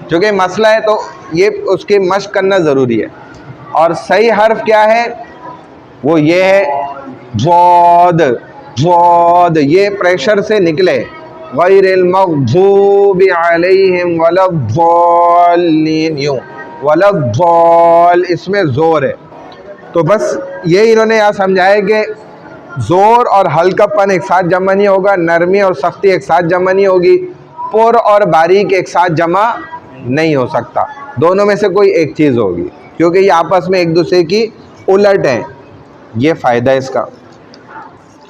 क्योंकि मसला है तो ये उसकी मश्क करना ज़रूरी है। और सही हर्फ क्या है, वो ये है ज़ाद। ज़ाद ये प्रेशर से निकले, गैरिल मग़ज़ूबि अलैहिम वलज़्ज़ाल्लीन, यूँ वलज़्ज़ाल, इसमें ज़ोर है। तो बस ये इन्होंने यहाँ समझाया कि ज़ोर और हल्कापन एक साथ जमा नहीं होगा, नरमी और सख्ती एक साथ जमा नहीं होगी, पुर और बारीक एक साथ जमा नहीं हो सकता। दोनों में से कोई एक चीज़ होगी, क्योंकि ये आपस में एक दूसरे की उलट हैं। ये फ़ायदा है इसका।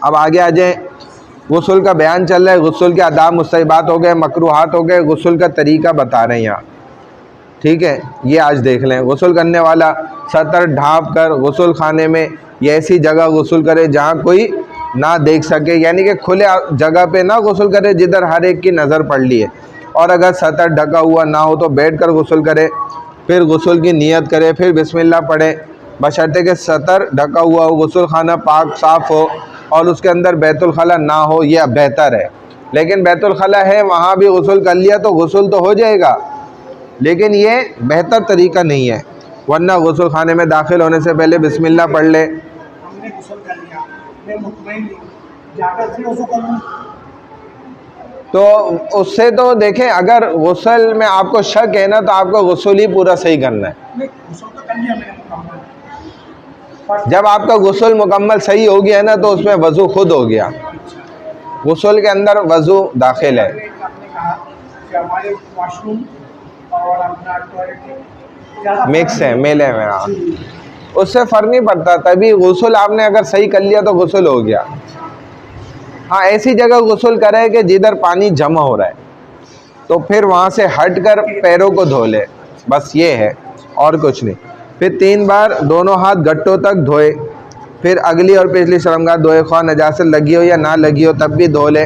अब आगे आ जाए, गुस्ल का बयान चल रहा है। गुस्ल के आदाब मुस्तहबात हो गए, मकरूहात हो गए, गुस्ल का तरीका बता रहे हैं यहाँ। ठीक है, ये आज देख लें। गुस्ल करने वाला सतर ढाँप कर गुस्ल खाने में या ऐसी जगह गुस्ल करे जहाँ कोई ना देख सके, यानी कि खुले जगह पे ना गुस्ल करे जिधर हर एक की नज़र पड़ ली है। और अगर सतर ढका हुआ ना हो तो बैठ कर गुस्ल करे, फिर गुस्ल की नियत करे, फिर बिस्मिल्लाह पढ़े, बशर्ते कि सतर ढका हुआ हो, गुस्ल खाना पाक साफ़ हो और उसके अंदर बैतुल खला ना हो, यह बेहतर है। लेकिन बैतुल खला है, वहाँ भी गुस्ल कर लिया तो गुस्ल तो हो जाएगा, लेकिन ये बेहतर तरीका नहीं है। वरना गुस्ल खाने में दाखिल होने से पहले बिस्मिल्लाह पढ़ ले। हमने गुस्ल कर लिया, मैं मुतमईन हूँ, जाकर फिर वज़ू कर लूँ। तो उससे तो देखें, अगर गुस्ल में आपको शक है ना, तो आपको गुस्ल ही पूरा सही करना है। नहीं, गुस्ल तो कर लिया मैंने मुकम्मल। जब आपका गुस्ल मुकम्मल सही हो गया ना, तो उसमें वज़ू खुद हो गया। गुस्ल के अंदर वज़ू दाखिल है। आपने कहा कि हमारे वॉशरूम और अपना टॉयलेट मिक्स है, मेले में। हाँ, उससे फ़र्क नहीं पड़ता। तभी गुस्ल आपने अगर सही कर लिया तो गुस्ल हो गया। हाँ, ऐसी जगह गुस्ल करे कि जिधर पानी जमा हो रहा है, तो फिर वहाँ से हट कर पैरों को धो ले, बस ये है और कुछ नहीं। फिर 3 बार दोनों हाथ गट्टों तक धोए, फिर अगली और पिछली शर्मगाह धोए, ख्वाह नजासत लगी हो या ना लगी हो तब भी धो ले।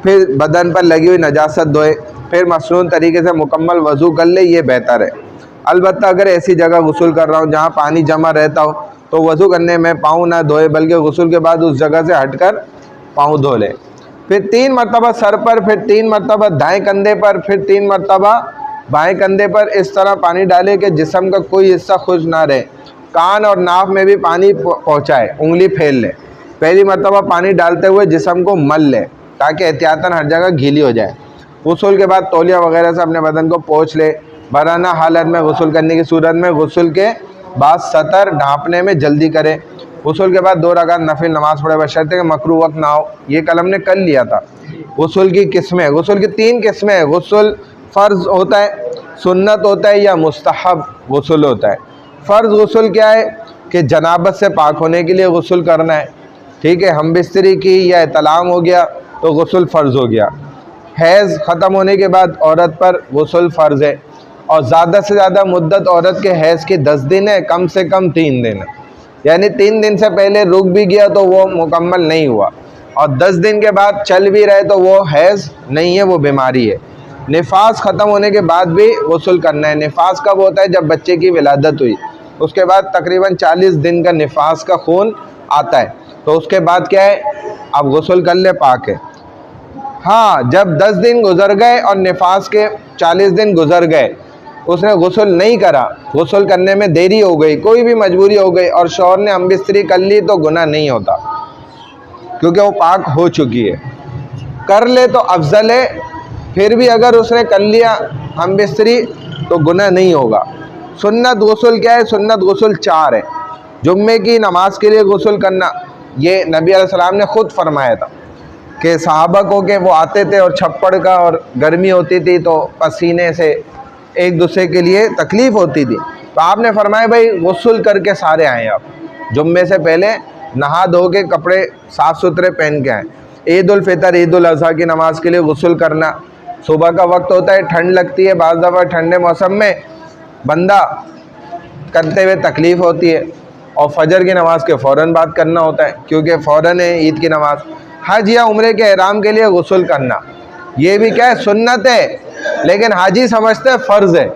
फिर बदन पर लगी हुई नजासत धोए, फिर मसनून तरीके से मुकम्मल वज़ू कर ले, ये बेहतर है। अलबत्ता अगर ऐसी जगह गुस्ल कर रहा हूँ जहाँ पानी जमा रहता हो, तो वज़ू करने में पाँव ना धोए, बल्कि गुस्ल के बाद उस जगह से हटकर पाँव धो ले। फिर 3 मरतबा सर पर, फिर 3 मरतबा दाएँ कंधे पर, फिर 3 मरतबा बाएँ कंधे पर इस तरह पानी डाले कि जिस्म का कोई हिस्सा खुश ना रहे। कान और नाक में भी पानी पहुँचाए, उंगली फैल ले। पहली मरतबा पानी डालते हुए जिस्म को मल ले, ताकि एहतियातन हर जगह गीली हो जाए। गुस्ल के बाद तौलिया वगैरह से अपने बदन को पोंछ ले। बराना हालत में गुस्ल करने की सूरत में गुस्ल के बाद सतर ढाँपने में जल्दी करे। गुस्ल के बाद 2 रकात नफिल नमाज़ पढ़े, बशर्ते कि मकरू वक्त ना हो। ये कल हमने कर लिया था। गुस्ल की किस्में, गुस्ल की 3 किस्में हैं। गुस्ल फ़र्ज़ होता है, सुन्नत होता है या मुस्तहब गुस्ल होता है। फ़र्ज़ गुस्ल क्या है कि जनाबत से पाक होने के लिए गुस्ल करना है। ठीक है, हम बिस्तरी की या तलाम हो गया तो गुस्ल फ़र्ज़ हो गया। हैज़ ख़त्म होने के बाद औरत पर गुस्ल फ़र्ज़ है, और ज़्यादा से ज़्यादा मुद्दत औरत के हैज़ की 10 दिन है, कम से कम 3 दिन है। यानी 3 दिन से पहले रुक भी गया तो वो मुकम्मल नहीं हुआ, और 10 दिन के बाद चल भी रहे तो वो हैज़ नहीं है, वो बीमारी है। निफास ख़त्म होने के बाद भी गुस्ल करना है। निफास कब होता है? जब बच्चे की विलादत हुई, उसके बाद तकरीबन 40 दिन का निफास का खून आता है, तो उसके बाद क्या है, अब गुस्ल कर ले, पाक है। हाँ, जब 10 दिन गुजर गए और निफास के 40 दिन गुजर गए, उसने गुस्ल नहीं करा, गुस्ल करने में देरी हो गई, कोई भी मजबूरी हो गई और शौहर ने हमबिस्तरी कर ली, तो गुनाह नहीं होता, क्योंकि वो पाक हो चुकी है। कर ले तो अफजल है, फिर भी अगर उसने कर लिया हमबिस्तरी तो गुनाह नहीं होगा। सुन्नत गुस्ल क्या है? सुन्नत गुस्ल 4 है। जुम्मे की नमाज के लिए गुस्ल करना, ये नबी अलैहिस्सलाम ने ख़ुद फरमाया था कि सहाबा को कि वो आते थे और छप्पड़ का और गर्मी होती थी तो पसीने से एक दूसरे के लिए तकलीफ़ होती थी, तो आपने फरमाया भाई गुस्ल करके सारे आएँ, आप जुम्मे से पहले नहा धो के कपड़े साफ़ सुथरे पहन के आएँ। ईद उल फितर, ईद उल अज़हा की नमाज़ के लिए गुस्ल करना, सुबह का वक्त होता है, ठंड लगती है, बाज़ दफ़ा ठंडे मौसम में बंदा करते हुए तकलीफ़ होती है, और फजर की नमाज़ के फ़ौरन बाद करना होता है, क्योंकि फ़ौरन है ईद की नमाज़। हज या उम्रे के एहराम के लिए गुस्ल करना, ये भी क्या है? सुन्नत है, लेकिन हाजी समझते हैं फ़र्ज़ है।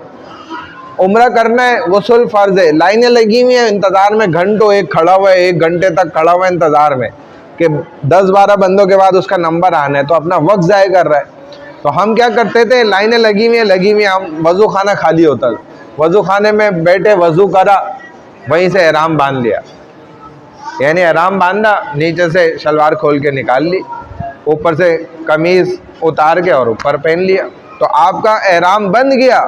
उम्रा करना है, गुस्ल फ़र्ज़ है। लाइनें लगी हुई हैं इंतज़ार में, घंटों एक खड़ा हुआ है, 1 घंटे तक खड़ा हुआ है इंतज़ार में कि 10-12 बंदों के बाद उसका नंबर आना है, तो अपना वक्त ज़ाय कर रहा है। तो हम क्या करते थे, लाइनें लगी हुई हैं, हम वज़ू खाना खाली होता था, वज़ू खाने में बैठे, वज़ू करा, वहीं से एहराम बांध लिया, यानी एहराम बांधा, नीचे से शलवार खोल के निकाल ली, ऊपर से कमीज़ उतार के और ऊपर पहन लिया, तो आपका एहराम बंद गया,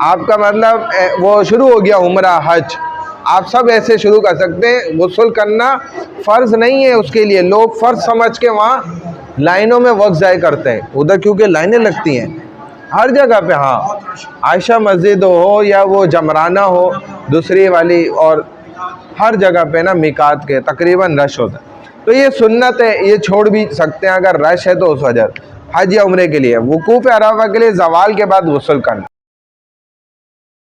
आपका मतलब वो शुरू हो गया उम्रा हज। आप सब ऐसे शुरू कर सकते हैं। गुस्ल करना फ़र्ज़ नहीं है उसके लिए, लोग फ़र्ज़ समझ के वहाँ लाइनों में वक्त ज़ाय करते हैं, उधर क्योंकि लाइनें लगती हैं हर जगह पे। हाँ, आयशा मस्जिद हो या वो जमराना हो दूसरी वाली, और हर जगह पे ना मिकात के तकरीबन रश होता है। तो ये सुन्नत है, ये छोड़ भी सकते हैं अगर रश है तो उस वजह। हज या उम्रे के लिए वुकूफ़ अरफ़ा के लिए ज़वाल के बाद गुस्ल करना।